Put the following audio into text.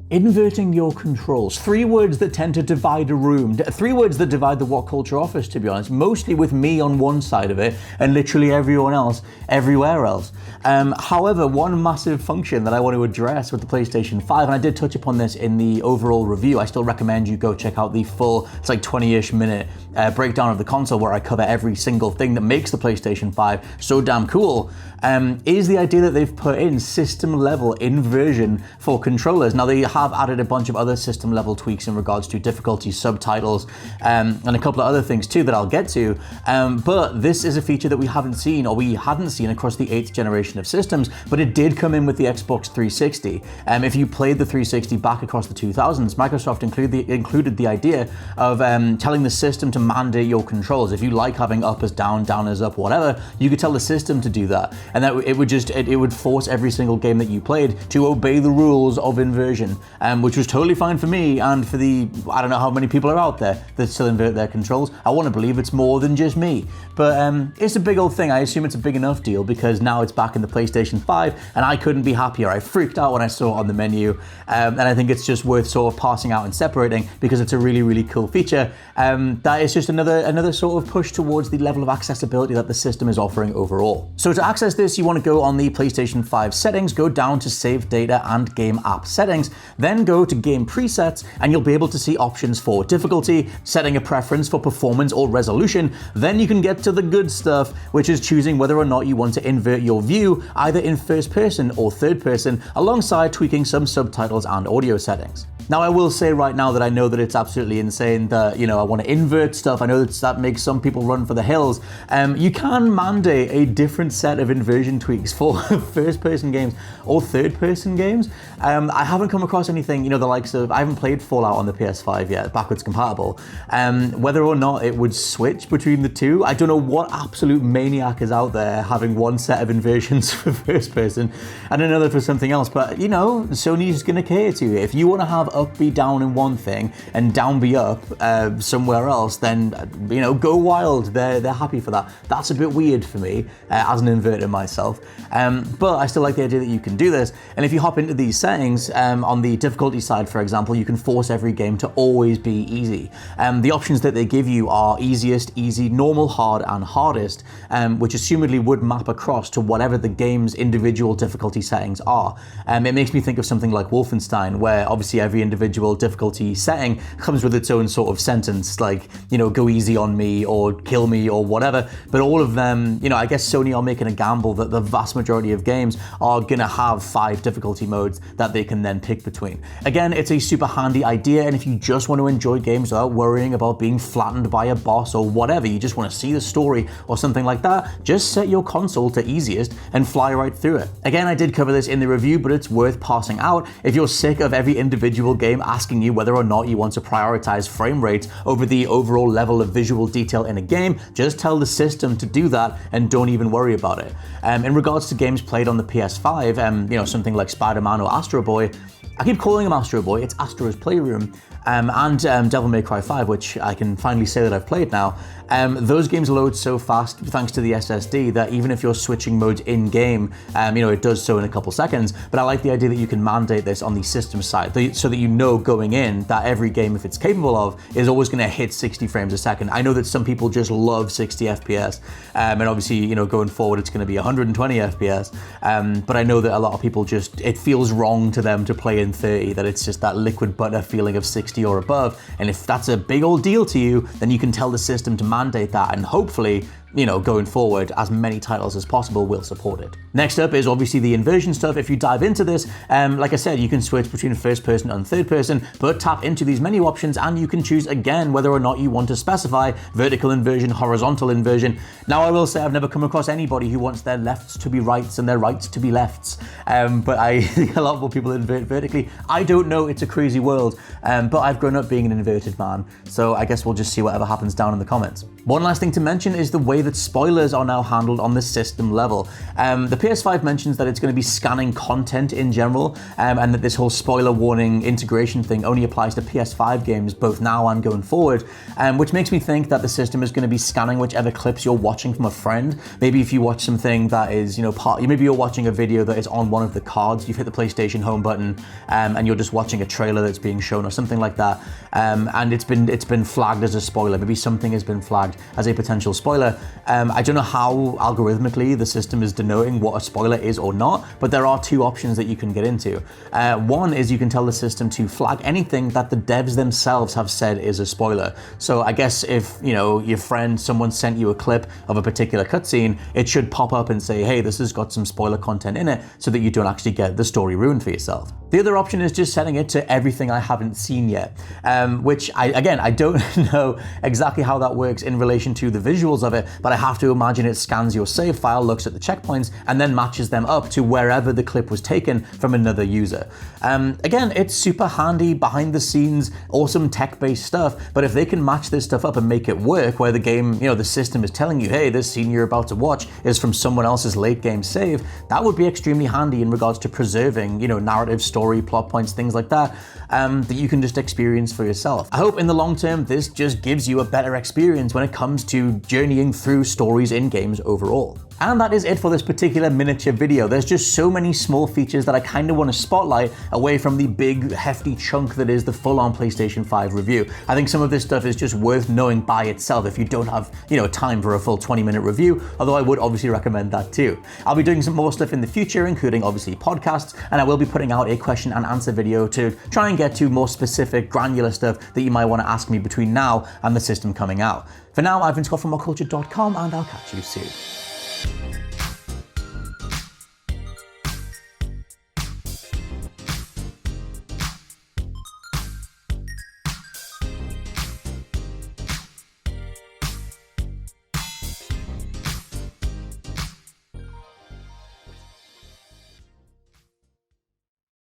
Inverting your controls. 3 words that tend to divide a room. 3 words that divide the WhatCulture office, to be honest. Mostly with me on one side of it and literally everyone else everywhere else. However, one massive function that I want to address with the PlayStation 5, and I did touch upon this in the overall review, I still recommend you go check out the full, it's like 20-ish minute breakdown of the console where I cover every single thing that makes the PlayStation 5 so damn cool, is the idea that they've put in system level inversion for controllers. Now they have added a bunch of other system level tweaks in regards to difficulty, subtitles, and a couple of other things too that I'll get to, but this is a feature that we haven't seen, or we hadn't seen across the 8th generation of systems, but it did come in with the Xbox 360. If you played the 360 back across the 2000s, Microsoft included the idea of telling the system to mandate your controls. If you like having up as down, down as up, whatever, you could tell the system to do that, and that it would force every single game that you played to obey the rules of inversion, which was totally fine for me and for the, I don't know how many people are out there that still invert their controls. I want to believe it's more than just me, but it's a big old thing. I assume it's a big enough deal because now it's back in the PlayStation 5 and I couldn't be happier. I freaked out when I saw it on the menu, and I think it's just worth sort of passing out and separating because it's a really, really cool feature. That is just another sort of push towards the level of accessibility that the system is offering overall. So to access this, you want to go on the PlayStation 5 settings, go down to save data and game app settings, then go to game presets, and you'll be able to see options for difficulty, setting a preference for performance or resolution. Then you can get to the good stuff, which is choosing whether or not you want to invert your view, either in first person or third person, alongside tweaking some subtitles and audio settings. Now, I will say right now that I know that it's absolutely insane that, I want to invert stuff. I know that makes some people run for the hills. You can mandate a different set of inversion tweaks for first-person games or third-person games. I haven't come across anything, the likes of, I haven't played Fallout on the PS5 yet, backwards compatible. Whether or not it would switch between the two, I don't know what absolute maniac is out there having one set of inversions for first-person and another for something else. But, Sony's going to cater to you. If you want to have up be down in one thing and down be up somewhere else, then go wild. They're happy for that. That's a bit weird for me as an inverter myself, but I still like the idea that you can do this. And if you hop into these settings, on the difficulty side, for example, you can force every game to always be easy. The options that they give you are easiest, easy, normal, hard, and hardest, which assumedly would map across to whatever the game's individual difficulty settings are. It makes me think of something like Wolfenstein, where obviously every individual difficulty setting comes with its own sort of sentence, like, go easy on me or kill me or whatever. But all of them, I guess Sony are making a gamble that the vast majority of games are gonna have 5 difficulty modes that they can then pick between. Again, it's a super handy idea, and if you just want to enjoy games without worrying about being flattened by a boss or whatever, you just want to see the story or something like that, just set your console to easiest and fly right through it. Again, I did cover this in the review, but it's worth passing out. If you're sick of every individual game asking you whether or not you want to prioritize frame rates over the overall level of visual detail in a game, just tell the system to do that and don't even worry about it. In regards to games played on the PS5, something like Spider-Man or Astro Boy, I keep calling him Astro Boy, it's Astro's Playroom, and Devil May Cry 5, which I can finally say that I've played now. Those games load so fast thanks to the SSD that even if you're switching modes in-game, it does so in a couple seconds. But I like the idea that you can mandate this on the system side, so that going in that every game, if it's capable of, is always going to hit 60 frames a second. I know that some people just love 60 FPS, and obviously, going forward, it's going to be 120 FPS. But I know that a lot of people it feels wrong to them to play in 30, that it's just that liquid butter feeling of 60 or above. And if that's a big old deal to you, then you can tell the system to mandate that, and hopefully, going forward, as many titles as possible will support it. Next up is obviously the inversion stuff. If you dive into this, like I said, you can switch between first person and third person, but tap into these menu options and you can choose again whether or not you want to specify vertical inversion, horizontal inversion. Now, I will say I've never come across anybody who wants their lefts to be rights and their rights to be lefts, but I think a lot more people invert vertically. I don't know, it's a crazy world, but I've grown up being an inverted man, so I guess we'll just see whatever happens down in the comments. One last thing to mention is the way that spoilers are now handled on the system level. The PS5 mentions that it's going to be scanning content in general, and that this whole spoiler warning integration thing only applies to PS5 games both now and going forward, which makes me think that the system is going to be scanning whichever clips you're watching from a friend. Maybe if you watch something that is, maybe you're watching a video that is on one of the cards, you've hit the PlayStation home button, and you're just watching a trailer that's being shown or something like that, and it's been flagged as a spoiler. Maybe something has been flagged as a potential spoiler. I don't know how algorithmically the system is denoting what a spoiler is or not, but there are two options that you can get into. One is you can tell the system to flag anything that the devs themselves have said is a spoiler. So I guess if, your friend, someone sent you a clip of a particular cutscene, it should pop up and say, hey, this has got some spoiler content in it, so that you don't actually get the story ruined for yourself. The other option is just setting it to everything I haven't seen yet, which I don't know exactly how that works in relation to the visuals of it, but I have to imagine it scans your save file, looks at the checkpoints, and then matches them up to wherever the clip was taken from another user. Again, it's super handy, behind the scenes, awesome tech-based stuff, but if they can match this stuff up and make it work, where the game, the system is telling you, hey, this scene you're about to watch is from someone else's late game save, that would be extremely handy in regards to preserving, narrative, story, plot points, things like that, that you can just experience for yourself. I hope in the long term, this just gives you a better experience when it comes to journeying through stories in games overall. And that is it for this particular miniature video. There's just so many small features that I kind of want to spotlight away from the big hefty chunk that is the full-on PlayStation 5 review. I think some of this stuff is just worth knowing by itself if you don't have, time for a full 20-minute review, although I would obviously recommend that too. I'll be doing some more stuff in the future, including obviously podcasts, and I will be putting out a question and answer video to try and get to more specific, granular stuff that you might want to ask me between now and the system coming out. For now, I've been Scott from WhatCulture.com, and I'll catch you soon.